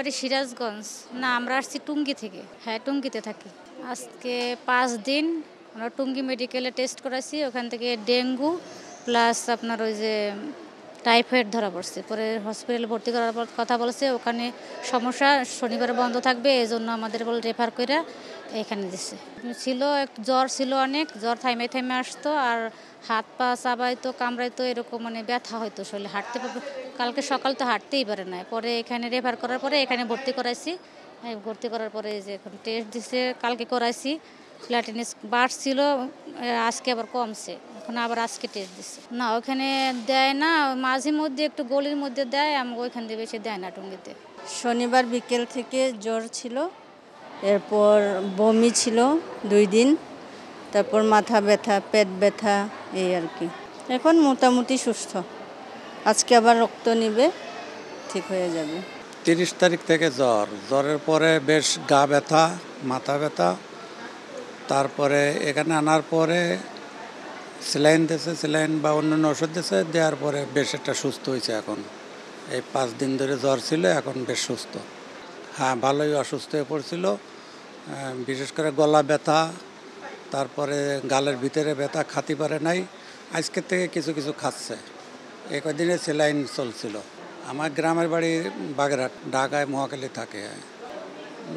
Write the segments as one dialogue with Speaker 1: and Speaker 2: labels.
Speaker 1: বাড়ি সিরাজগঞ্জ। না, আমরা আসছি টুঙ্গি থেকে। হ্যাঁ, টুঙ্গিতে থাকি। আজকে ৫ দিন আমরা টুঙ্গি মেডিকেলে টেস্ট করাইছি। ওখান থেকে ডেঙ্গু প্লাস আপনার ওই যে টাইফয়েড ধরা পড়ছে। পরে হসপিটালে ভর্তি করার পর কথা বলেছে ওখানে সমস্যা, শনিবারে বন্ধ থাকবে, এজন্য আমাদের বলে রেফার করে এখানে দিছে। ছিল একটু জ্বর ছিল, অনেক জ্বর থাইমে থাইমে আসতো, আর হাত পা চাবাইতো কামড়াইতো, এরকম মানে ব্যথা হইতো শরীরে, হাঁটতে কালকে সকাল তো হাঁটতেই পারে না। পরে এখানে রেফার করার পরে এখানে ভর্তি করাইছি। ভর্তি করার পরে যে এখন টেস্ট দিছে, কালকে করাইছি, প্ল্যাটিনাস বাড়ছিল, আজকে আবার কমছে, এখন আবার আজকে টেস্ট দিচ্ছে। না, ওখানে দেয় না, মাঝে মধ্যে একটু গলির মধ্যে দেয়, আমাকে ওইখান দিয়ে বেশি দেয় না টুঙ্গিতে।
Speaker 2: শনিবার বিকেল থেকে জ্বর ছিল, এরপর বমি ছিল 2 দিন, তারপর মাথা ব্যথা, পেট ব্যথা, এই আর কি। এখন মোটামুটি সুস্থ। আজকে আবার রক্ত নিবে, ঠিক হয়ে যাবে।
Speaker 3: 30 তারিখ থেকে জ্বরের পরে বেশ গা ব্যথা, মাথা ব্যথা, তারপরে এখানে আনার পরে স্যালাইন দিয়েছে, স্যালাইন বা অন্যান্য ওষুধ দিয়েছে, দেওয়ার পরে বেশ একটা সুস্থ হয়েছে। এখন এই 5 দিন ধরে জ্বর ছিল, এখন বেশ সুস্থ। হ্যাঁ, ভালোই অসুস্থ হয়ে পড়ছিল, বিশেষ করে গলা ব্যথা, তারপরে গালের ভিতরে ব্যথা, খাতে পারে নাই। আজকের থেকে কিছু কিছু খাচ্ছে। এই কদিনে স্যালাইন চলছিল। আমার গ্রামের বাড়ি বাগেরহাট, ঢাকায় মহাখালী থাকে।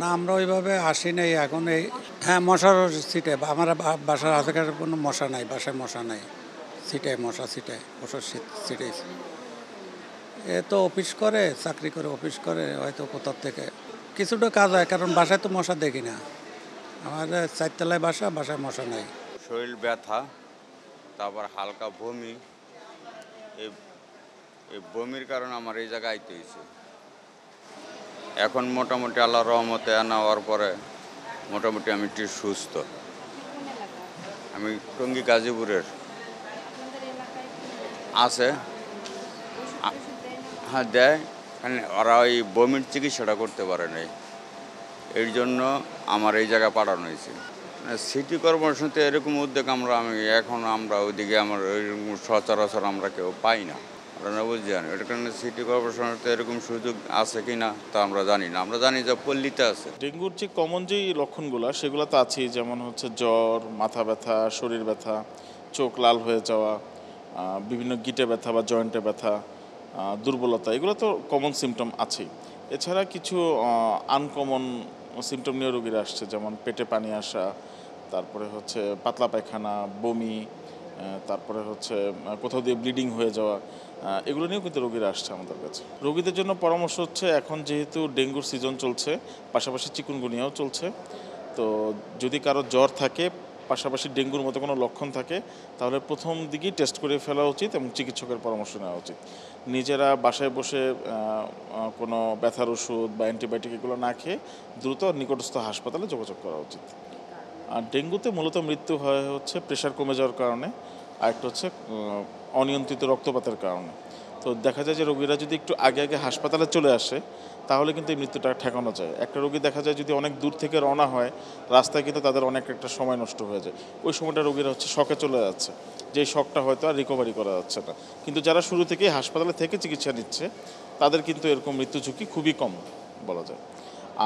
Speaker 3: না, আমরা ওইভাবে আসি নাই এখন। এই হ্যাঁ, মশার সিটে আমার বাসার আশেপাশে কোনো মশা নাই, বাসায় মশা নাই, সিটায় মশা সিটায়, ওষুধ সিটাই। এ তো অফিস করে, চাকরি করে, অফিস করে, হয়তো কোথার থেকে কিছুটা কাজ হয়, কারণ বাসায় তো মশা দেখি না। আমার 4 তলায় বাসা, বাসায় মশা নাই।
Speaker 4: শরীর ব্যথা, তারপর হালকা বমি। এই বমির কারণে আমার এই জায়গায় আইতে হয়েছে। এখন মোটামুটি আল্লাহর রহমতে নেওয়ার পরে মোটামুটি আমি একটু সুস্থ। আমি টঙ্গী গাজীপুরের আছে। হ্যাঁ, দেয়, মানে ওরা ওই বমির চিকিৎসাটা করতে পারে নাই, এর জন্য আমার এই জায়গায় পাঠানো হয়েছে। সিটি কর্পোরেশনতে এরকম উদ্যোগ আমরা ওইদিকে আমার ওইরকম সচরাচর আমরা কেউ পাই না, আপনারা বুঝছেন। এটার কারণে সিটি কর্পোরেশনের তো এরকম সুযোগ আছে কি না তা আমরা জানি না। আমরা জানি যে পল্লীতে আছে।
Speaker 5: ডেঙ্গুর যে কমন যেই লক্ষণগুলো সেগুলো তো আছেই, যেমন হচ্ছে জ্বর, মাথা ব্যথা, শরীর ব্যথা, চোখ লাল হয়ে যাওয়া, বিভিন্ন গিটে ব্যথা বা জয়েন্টে ব্যথা, দুর্বলতা, এগুলো তো কমন সিমটম আছেই। এছাড়া কিছু আনকমন সিমটম নিয়ে রোগীরা আসছে, যেমন পেটে পানি আসা, তারপরে হচ্ছে পাতলা পায়খানা, বমি, তারপরে হচ্ছে কোথাও দিয়ে ব্লিডিং হয়ে যাওয়া, এগুলো নিয়েও কিন্তু রোগীরা আসছে আমাদের কাছে। রোগীদের জন্য পরামর্শ হচ্ছে, এখন যেহেতু ডেঙ্গুর সিজন চলছে, পাশাপাশি চিকুনগুনিয়াও চলছে, তো যদি কারো জ্বর থাকে, পাশাপাশি ডেঙ্গুর মতো কোনো লক্ষণ থাকে, তাহলে প্রথম দিকেই টেস্ট করে ফেলা উচিত এবং চিকিৎসকের পরামর্শ নেওয়া উচিত। নিজেরা বাসায় বসে কোনো ব্যথার ওষুধ বা অ্যান্টিবায়োটিক এগুলো না খেয়ে দ্রুত নিকটস্থ হাসপাতালে যোগাযোগ করা উচিত। আর ডেঙ্গুতে মূলত মৃত্যু হয় হচ্ছে প্রেশার কমে যাওয়ার কারণে, আর একটা হচ্ছে অনিয়ন্ত্রিত রক্তপাতের কারণে। তো দেখা যায় যে রোগীরা যদি একটু আগে আগে হাসপাতালে চলে আসে, তাহলে কিন্তু এই মৃত্যুটা ঠেকানো যায়। একটা রোগী দেখা যায় যদি অনেক দূর থেকে রওনা হয়, রাস্তায় কিন্তু তাদের অনেক একটা সময় নষ্ট হয়ে যায়। ওই সময়টা রোগীরা হচ্ছে শকে চলে যাচ্ছে, যেই শকটা হয়তো আর রিকভারি করা যাচ্ছে না। কিন্তু যারা শুরু থেকেই হাসপাতালে থেকে চিকিৎসা নিচ্ছে, তাদের কিন্তু এরকম মৃত্যু ঝুঁকি খুবই কম বলা যায়।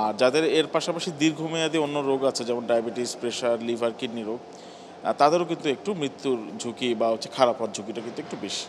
Speaker 5: আর যাদের এর পাশাপাশি দীর্ঘমেয়াদী অন্য রোগ আছে, যেমন ডায়াবেটিস, প্রেশার, লিভার, কিডনি রোগ, তাদেরও কিন্তু একটু মৃত্যুর ঝুঁকি বা হচ্ছে খারাপ হওয়ার ঝুঁকিটা কিন্তু একটু বেশি।